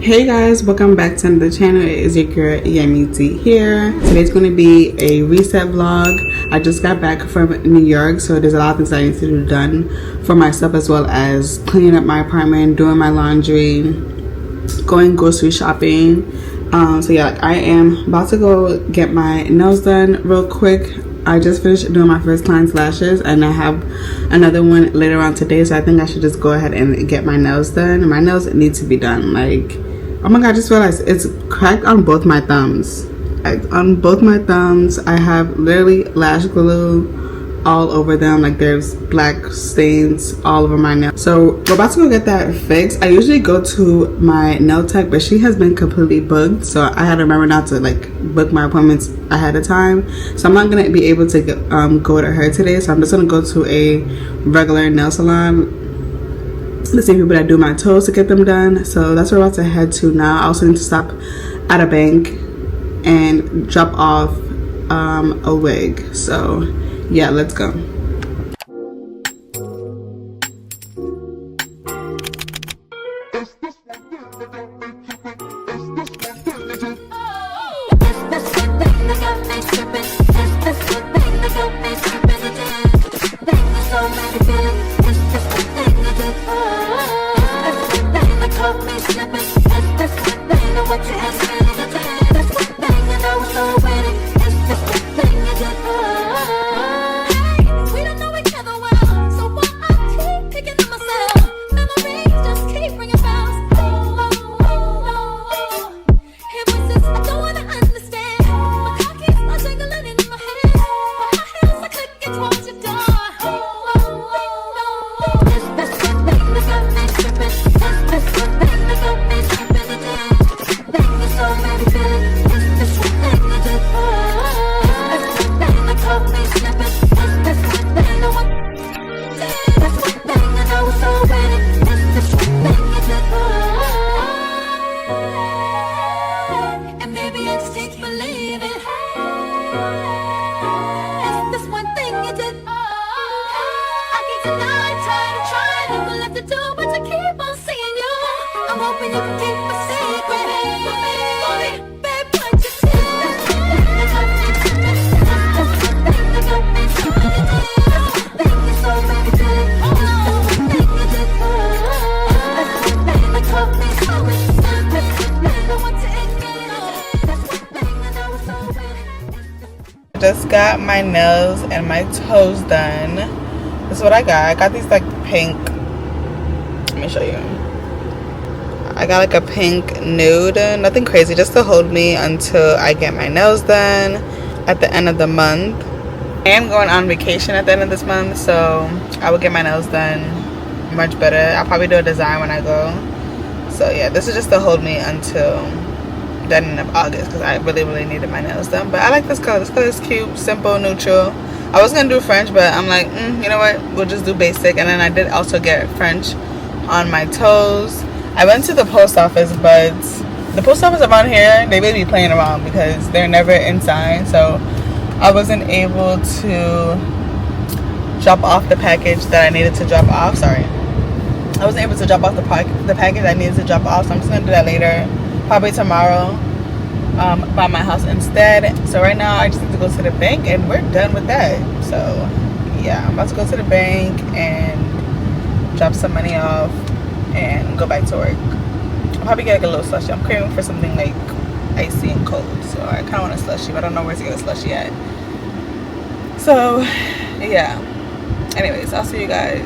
Hey guys, welcome back to the channel. It is your girl Yamiti here. Today's going to be a reset vlog. I just got back from New York, so there's a lot of things I need to do done for myself, as well as cleaning up my apartment, doing my laundry, going grocery shopping. So yeah, I am about to go get my nails done real quick. I just finished doing my first client's lashes, and I have another one later on today, so I think I should just go ahead and get my nails done. My nails need to be done. Like, oh my god, I just realized it's cracked on both my thumbs. On both my thumbs, I have literally lash glue all over them. Like, there's black stains all over my nails. So we're about to go get that fixed. I usually go to my nail tech, but she has been completely booked, so I had to remember not to like book my appointments ahead of time. So I'm not gonna be able to go to her today, so I'm just gonna go to a regular nail salon, the same people that do my toes, to get them done. So that's where we're about to head to now. I also need to stop at a bank and drop off a wig. So yeah, let's go. Just got my nails and my toes done. This is what I got. I got these like pink, let me show you. I got like a pink nude, nothing crazy, just to hold me until I get my nails done at the end of the month. I am going on vacation at the end of this month, so I will get my nails done much better. I'll probably do a design when I go. So yeah, this is just to hold me until the end of August, because I really needed my nails done. But I like this color. This color is cute, simple, neutral. I was gonna do French, but I'm like, you know what, we'll just do basic. And then I did also get French on my toes. I went to the post office, but the post office around here, they really be playing around because they're never inside. So I wasn't able to drop off the package that I needed to drop off. Sorry, I wasn't able to drop off the package I needed to drop off. So I'm just gonna do that later, probably tomorrow, by my house instead. So right now I just need to go to the bank and we're done with that. So yeah, I'm about to go to the bank and drop some money off and go back to work. I'll probably get like a little slushie. I'm craving for something like icy and cold, so I kind of want a slushie, but I don't know where to get a slushie at. So yeah, anyways, I'll see you guys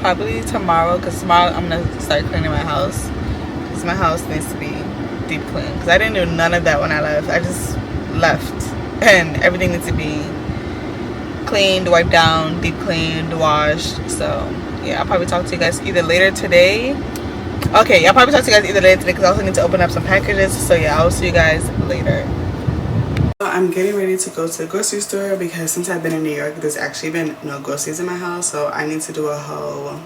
probably tomorrow, because tomorrow I'm gonna start cleaning my house, because my house needs to be deep clean, because I didn't do none of that when I left. I just left and everything needs to be cleaned, wiped down, deep cleaned, washed. So yeah, I'll probably talk to you guys either later today. Okay, I'll probably talk to you guys either later today, because I also need to open up some packages. So yeah, I'll see you guys later. So I'm getting ready to go to the grocery store, because since I've been in New York, there's actually been no groceries in my house. So I need to do a whole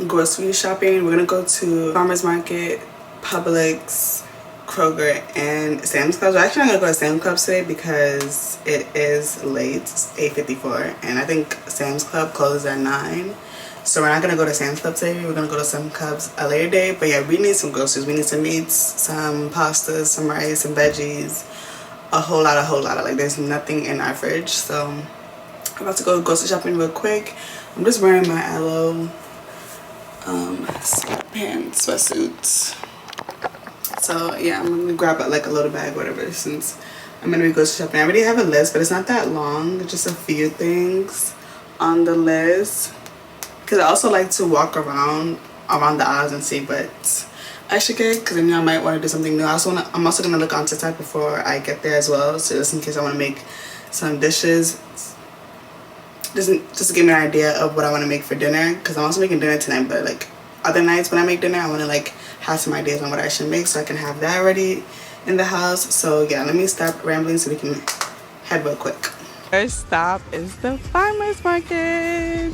grocery shopping. We're gonna go to farmers market, Publix, Kroger, and Sam's Club. We're actually not gonna go to Sam's Club today because it is late. It's 8:54, and I think Sam's Club closes at 9. So we're not gonna go to Sam's Club today. We're gonna go to some Cubs a later day. But yeah, we need some groceries. We need some meats, some pastas, some rice, some veggies, a whole lot of like there's nothing in our fridge. So I'm about to go grocery shopping real quick. I'm just wearing my Aloe sweatpants, sweatsuits. So yeah, I'm gonna grab like a little bag, whatever, since I'm gonna be grocery shopping. I already have a list, but it's not that long. It's just a few things on the list. Because I also like to walk around the aisles and see what I should get. Because I know I might want to do something new. I'm also gonna look on TikTok before I get there as well. So just in case I want to make some dishes. Just to give me an idea of what I want to make for dinner, because I'm also making dinner tonight, but like other nights when I make dinner I want to like have some ideas on what I should make so I can have that ready in the house. So yeah, let me stop rambling so we can head real quick. First stop is the farmers market.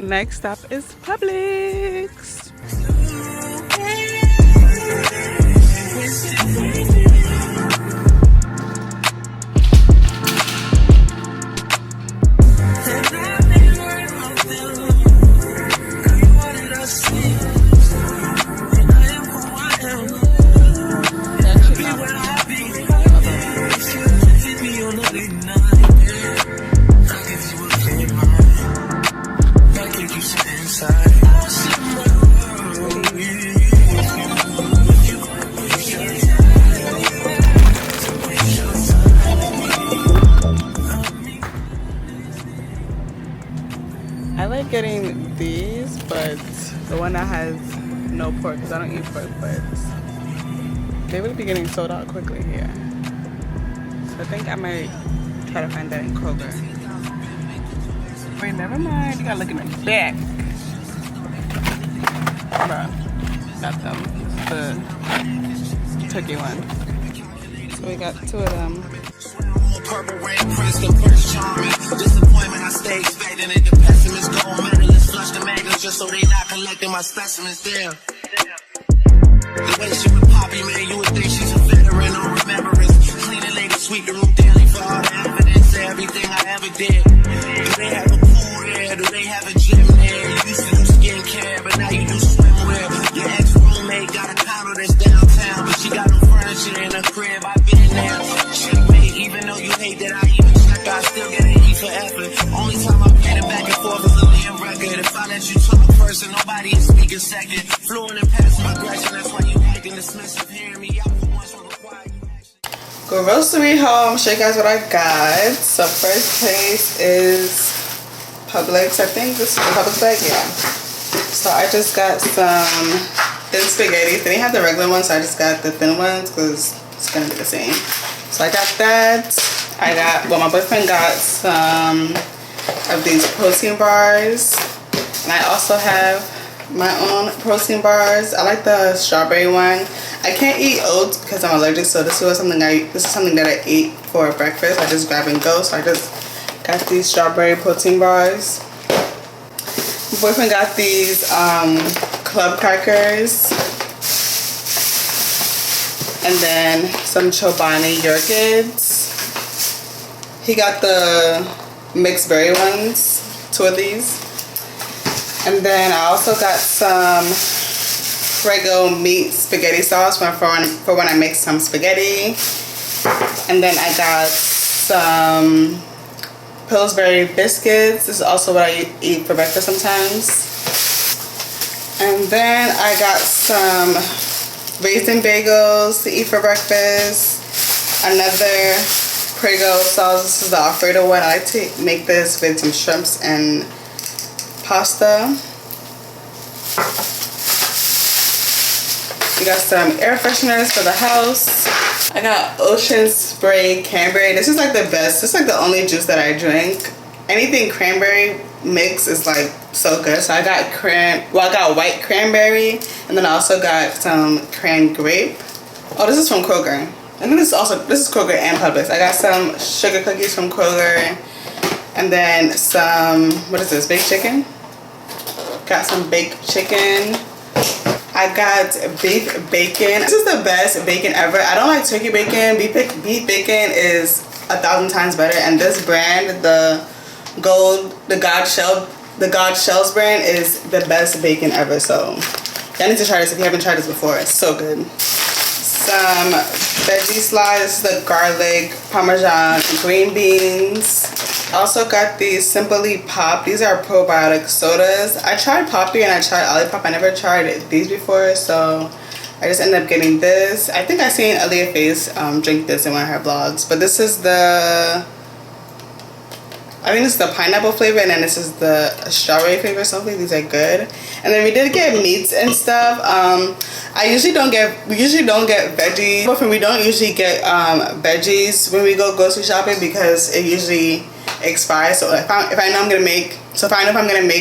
Next stop is Publix. I like getting these, but the one that has no pork, because I don't eat pork, but they would be getting sold out quickly here. So I think I might try to find that in Kroger. Wait, never mind. You gotta look in the back. Bruh, got them. The turkey one. So we got two of them. Purple rain, Princeton, Prince Charming. Disappointment, I stay expecting it. The pessimist go medalists, flush the magnets just so they not collecting my specimens. Damn. The way she with Poppy, man, you would think she's a veteran on remembrance. Clean the lady, sweep the room daily for all the evidence of everything I ever did. Do they have a pool there? Do they have a gym there? You used to do skincare, but now you do swimwear. Your ex-roommate got a condo that's downtown, but she got no furniture in her crib. I've been there. Checkmate, even though you hate that I even check, I still get an E for effort. Only time I played it back and forth is a Liam record. If I let you talk first and nobody is speaking second, fluent and passive aggression, that's why you acting dismissive. Hearing me out for once will require you action. Grocery haul, I'll show you guys what I got. So first place is Publix. I think this is the Publix bag, yeah. So I just got some thin spaghetti. They didn't have the regular ones, so I just got the thin ones because it's gonna be the same. So I got that. My boyfriend got some of these protein bars. And I also have my own protein bars. I like the strawberry one. I can't eat oats because I'm allergic, so this is something that I eat for breakfast. I just grab and go. So I just got these strawberry protein bars. My boyfriend got these club crackers. And then some Chobani yogurts. He got the mixed berry ones, 2 of these. And then I also got some Prego meat spaghetti sauce for when I make some spaghetti. And then I got some Pillsbury biscuits. This is also what I eat for breakfast sometimes. And then I got some raisin bagels to eat for breakfast. Another Prego sauce. This is the Alfredo one. I like to make this with some shrimps and pasta. We got some air fresheners for the house. I got Ocean Spray Cranberry. This is like the best. This is like the only juice that I drink. Anything cranberry mix is like so good. So I got I got white cranberry, and then I also got some cran grape. Oh, this is from Kroger. And then this is Kroger and Publix. I got some sugar cookies from Kroger, and then some, what is this, baked chicken? Got some baked chicken. I got beef bacon. This is the best bacon ever. I don't like turkey bacon. Beef bacon is 1,000 times better. And this brand, the God Shells brand, is the best bacon ever. So y'all need to try this if you haven't tried this before. It's so good. Some veggie slices, the garlic, parmesan, green beans. Also got these Simply Pop. These are probiotic sodas. I tried Poppy and I tried Olipop. I never tried these before, so I just ended up getting this. I think I seen Aaliyah Face drink this in one of her vlogs. But this is the, I think this is the pineapple flavor, and then this is the strawberry flavor. So hopefully these are good. And then we did get meats and stuff. We usually don't get veggies. But we don't usually get veggies when we go grocery shopping because it usually expires. So if I know I'm gonna make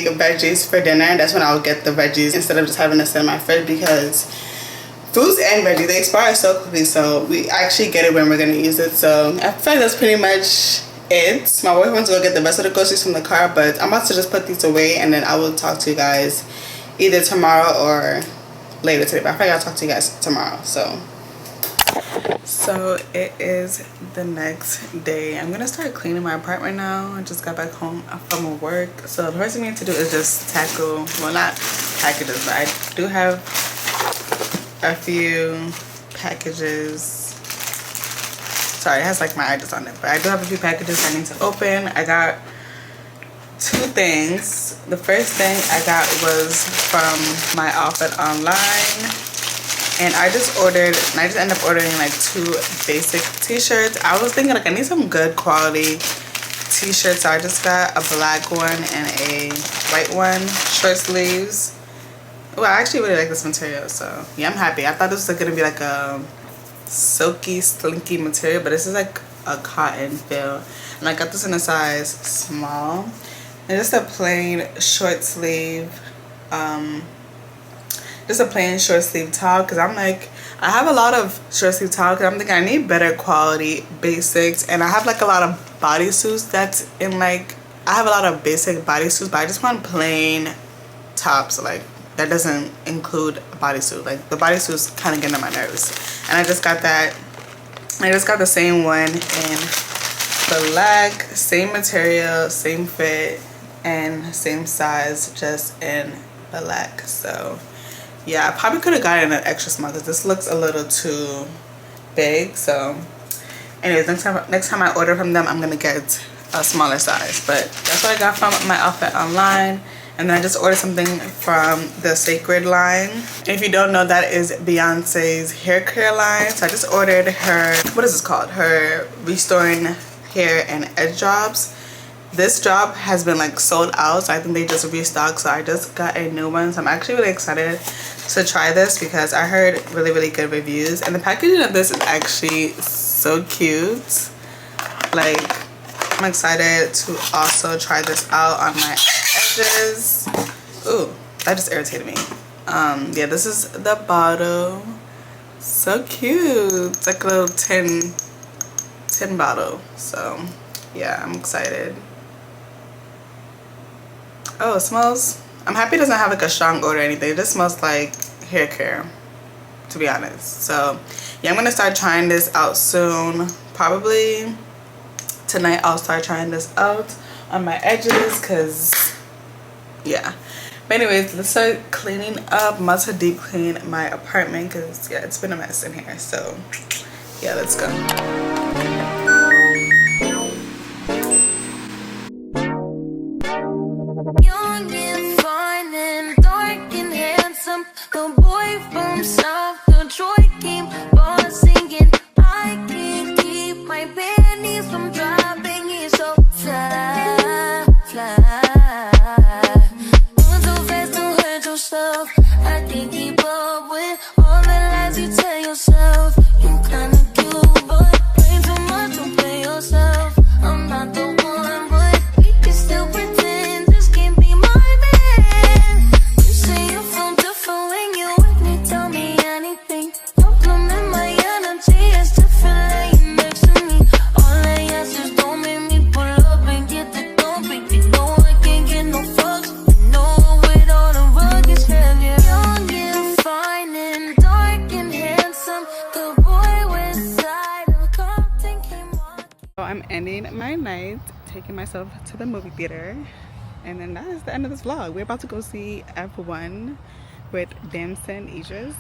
veggies for dinner, that's when I'll get the veggies instead of just having to sit in my fridge, because fruits and veggies, they expire so quickly. So we actually get it when we're gonna use it. So I feel like that's pretty much it. My boyfriend wants to go get the rest of the groceries from the car, but I'm about to just put these away, and then I will talk to you guys either tomorrow or later today. But I think I'll talk to you guys tomorrow. So it is the next day. I'm gonna start cleaning my apartment now. I just got back home from work. So the first thing we need to do is just tackle, well, not packages, but I do have a few packages. Sorry, it has like my address on it, but I do have a few packages I need to open. I got two things. The first thing I got was from my outfit online, and I just ended up ordering like 2 basic t-shirts. I was thinking like I need some good quality t-shirts, so I just got a black one and a white one, short sleeves. Well, I actually really like this material, so yeah, I'm happy. I thought this was gonna be like a silky, slinky material, but this is like a cotton feel. And I got this in a size small. And just a plain short sleeve, top, because I'm like, I have a lot of short sleeve top because I'm thinking I need better quality basics, and I have like a lot of bodysuits that's in like, I have a lot of basic bodysuits, but I just want plain tops, like that doesn't include a bodysuit. Like the bodysuit's kind of getting on my nerves, and I just got that. I just got the same one in black, same material, same fit, and same size, just in black. So yeah, I probably could have gotten an extra small because this looks a little too big. So anyways, next time I order from them, I'm gonna get a smaller size. But that's what I got from my outfit online. And then I just ordered something from the Sacred line. And if you don't know, that is Beyonce's hair care line. So I just ordered her, what is this called? Her Restoring Hair and Edge Drops. This drop has been like sold out, so I think they just restocked. So I just got a new one. So I'm actually really excited to try this because I heard really, really good reviews. And the packaging of this is actually so cute. Like, I'm excited to also try this out on my edges. Ooh, that just irritated me. Yeah, this is the bottle. So cute. It's like a little tin bottle. So yeah, I'm excited. Oh, it smells, I'm happy it doesn't have like a strong odor or anything. It just smells like hair care, to be honest. So yeah, I'm gonna start trying this out soon. Probably tonight I'll start trying this out on my edges, because yeah. But anyways, let's start cleaning up. I'm about to deep clean my apartment because yeah, it's been a mess in here. So yeah, let's go. Young and fine and dark and handsome, the boy from South Detroit came bossing, and I can't keep my panties. I can't keep up with all the lies you tell yourself. You kinda cute, but play too much, don't play yourself. I'm not the one, but we can still pretend this can't be my man. You say you feel different when you with me, tell me anything. Problem in my energy is different laying next to me. All I ask is don't make me pull up and get the dumping. You know I can't get no fucks. You know with all the rug is heavy. Young and fine and dark and handsome. The boy with side of Compton came on. So I'm ending my night, taking myself to the movie theater. And then that is the end of this vlog. We're about to go see F1 with Damson Idris.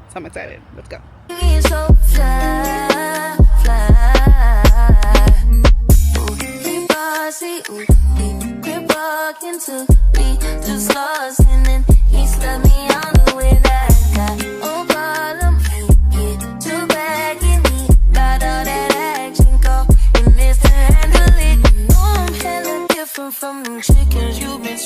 So I'm excited. Let's go. He's so fly, fly. Ooh, he bossy, ooh, he quit walking to me, just lost, and then he slapped me on the way that I got. Oh, problem, he get too back and he got all that action, go and Mr. Handle it. You know I'm hella different from them chickens you've been